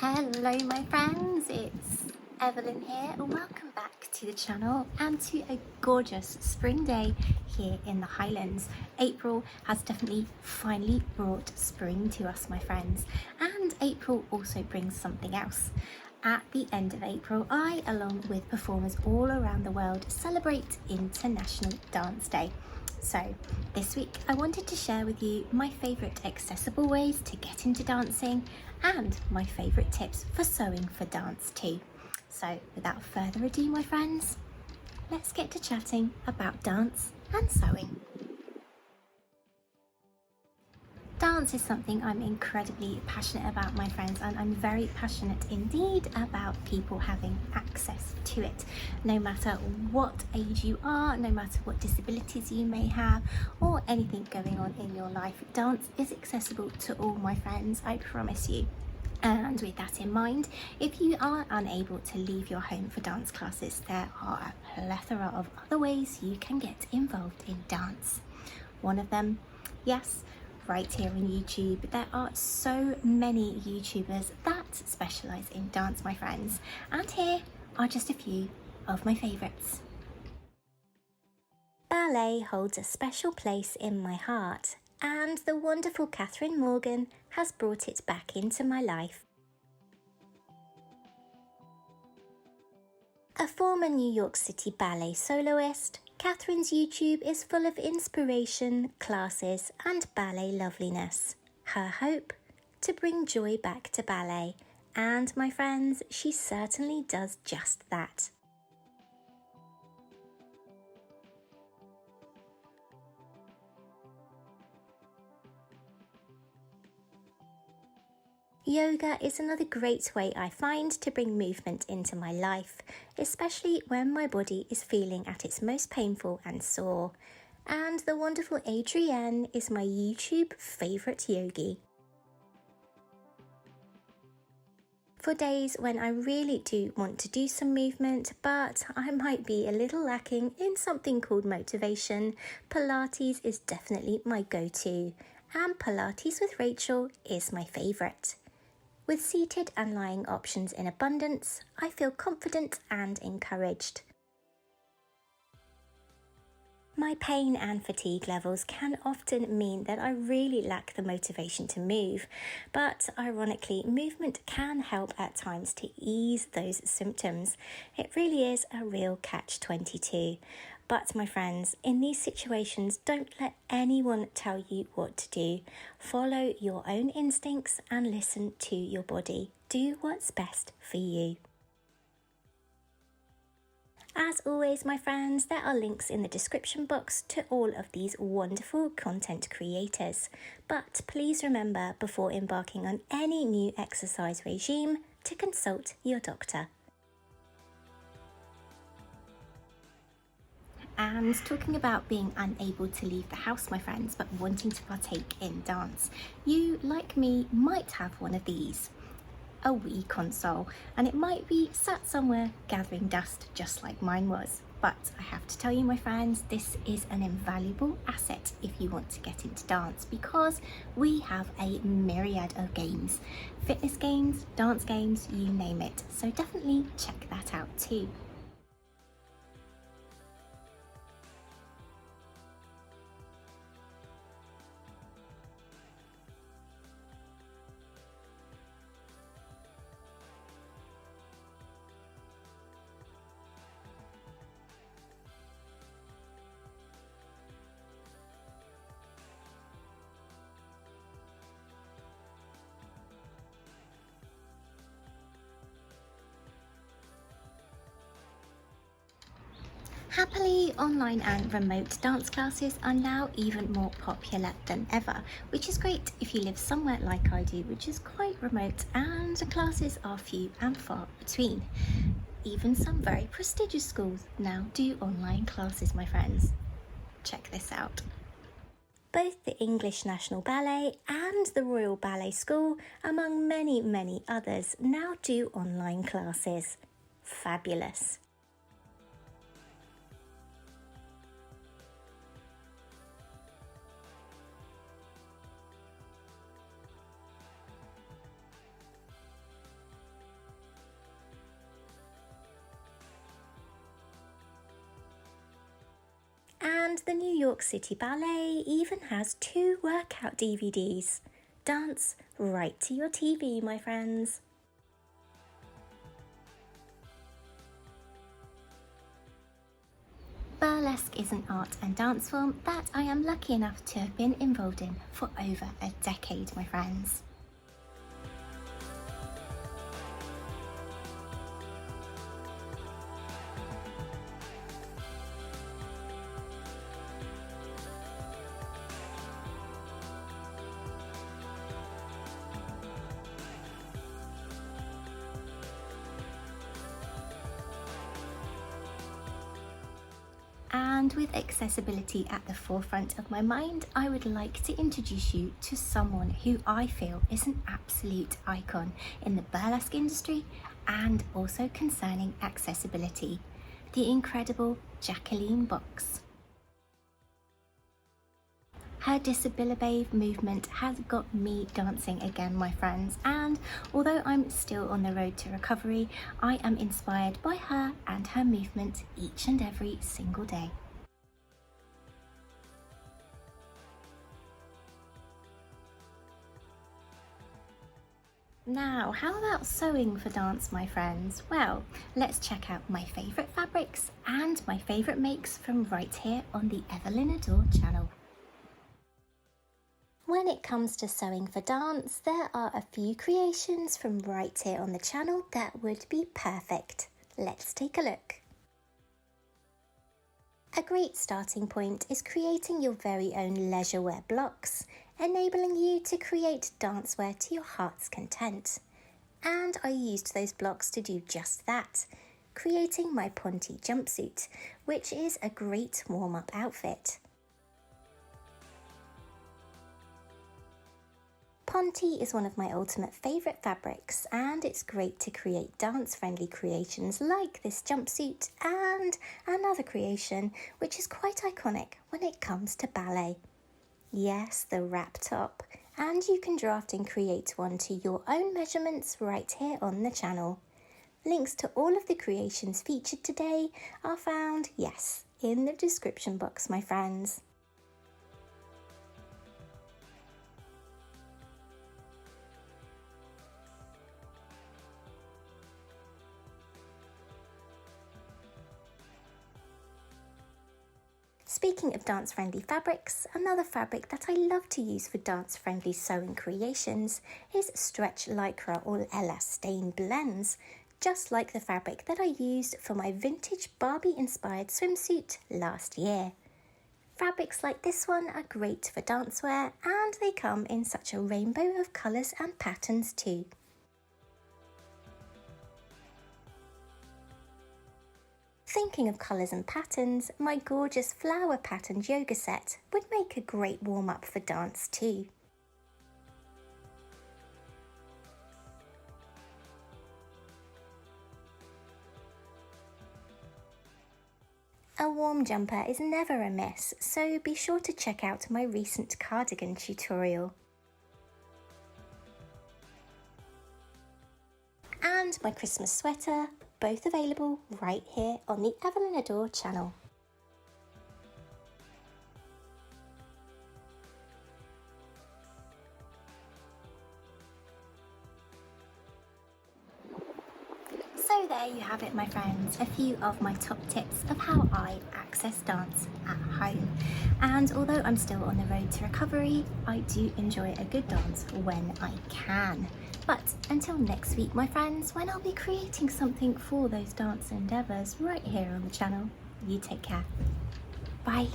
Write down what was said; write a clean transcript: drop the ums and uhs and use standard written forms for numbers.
Hello my friends, it's Evelyn here and welcome back to the channel and to a gorgeous spring day here in the Highlands. April has definitely finally brought spring to us my friends, and April also brings something else. At the end of April, I, along with performers all around the world, celebrate International Dance Day. So this week I wanted to share with you my favourite accessible ways to get into dancing and my favourite tips for sewing for dance too. So without further ado my friends, let's get to chatting about dance and sewing. Dance is something I'm incredibly passionate about my friends, and I'm very passionate indeed about people having access to it. No matter what age you are, no matter what disabilities you may have or anything going on in your life, dance is accessible to all my friends, I promise you. And with that in mind, if you are unable to leave your home for dance classes, there are a plethora of other ways you can get involved in dance. One of them, yes, right here on YouTube, there are so many YouTubers that specialise in dance my friends, and here are just a few of my favourites. Ballet holds a special place in my heart, and the wonderful Catherine Morgan has brought it back into my life. A former New York City ballet soloist, Catherine's YouTube is full of inspiration, classes and ballet loveliness. Her hope? To bring joy back to ballet, and my friends, she certainly does just that. Yoga is another great way I find to bring movement into my life, especially when my body is feeling at its most painful and sore. And the wonderful Adrienne is my YouTube favourite yogi. For days when I really do want to do some movement, but I might be a little lacking in something called motivation, Pilates is definitely my go-to, and Pilates with Rachel is my favourite. With seated and lying options in abundance, I feel confident and encouraged. My pain and fatigue levels can often mean that I really lack the motivation to move, but ironically, movement can help at times to ease those symptoms. It really is a real catch-22. But my friends, in these situations, don't let anyone tell you what to do. Follow your own instincts and listen to your body. Do what's best for you. As always, my friends, there are links in the description box to all of these wonderful content creators. But please remember, before embarking on any new exercise regime, to consult your doctor. And talking about being unable to leave the house, my friends, but wanting to partake in dance, you, like me, might have one of these. A Wii console, and it might be sat somewhere gathering dust just like mine was. But I have to tell you my friends, this is an invaluable asset if you want to get into dance, because we have a myriad of games. Fitness games, dance games, you name it. So definitely check that out too. Happily, online and remote dance classes are now even more popular than ever, which is great if you live somewhere like I do, which is quite remote, and the classes are few and far between. Even some very prestigious schools now do online classes, my friends. Check this out. Both the English National Ballet and the Royal Ballet School, among many others, now do online classes. Fabulous. And the New York City Ballet even has 2 workout DVDs. Dance right to your TV, my friends. Burlesque is an art and dance form that I am lucky enough to have been involved in for over a decade, my friends. And with accessibility at the forefront of my mind, I would like to introduce you to someone who I feel is an absolute icon in the burlesque industry and also concerning accessibility, the incredible Jacqueline Box. Her Disability movement has got me dancing again, my friends, and although I'm still on the road to recovery, I am inspired by her and her movement each and every single day. Now, how about sewing for dance, my friends? Well, let's check out my favourite fabrics and my favourite makes from right here on the Evelyn Adore channel. When it comes to sewing for dance, there are a few creations from right here on the channel that would be perfect. Let's take a look. A great starting point is creating your very own leisure wear blocks, enabling you to create dancewear to your heart's content. And I used those blocks to do just that, creating my Ponte jumpsuit, which is a great warm-up outfit. Ponte is one of my ultimate favourite fabrics, and it's great to create dance-friendly creations like this jumpsuit and another creation which is quite iconic when it comes to ballet. Yes, the wrap top, and you can draft and create one to your own measurements right here on the channel. Links to all of the creations featured today are found, yes, in the description box, my friends. Speaking of dance-friendly fabrics, another fabric that I love to use for dance-friendly sewing creations is stretch lycra or elastane blends, just like the fabric that I used for my vintage Barbie-inspired swimsuit last year. Fabrics like this one are great for dancewear, and they come in such a rainbow of colours and patterns too. Thinking of colours and patterns, my gorgeous flower patterned yoga set would make a great warm-up for dance too. A warm jumper is never amiss, so be sure to check out my recent cardigan tutorial. And my Christmas sweater, both available right here on the Evelyn Adore channel. So there you have it, my friends, a few of my top tips of how I access dance at home. And although I'm still on the road to recovery, I do enjoy a good dance when I can. But until next week, my friends, when I'll be creating something for those dance endeavours right here on the channel, you take care. Bye.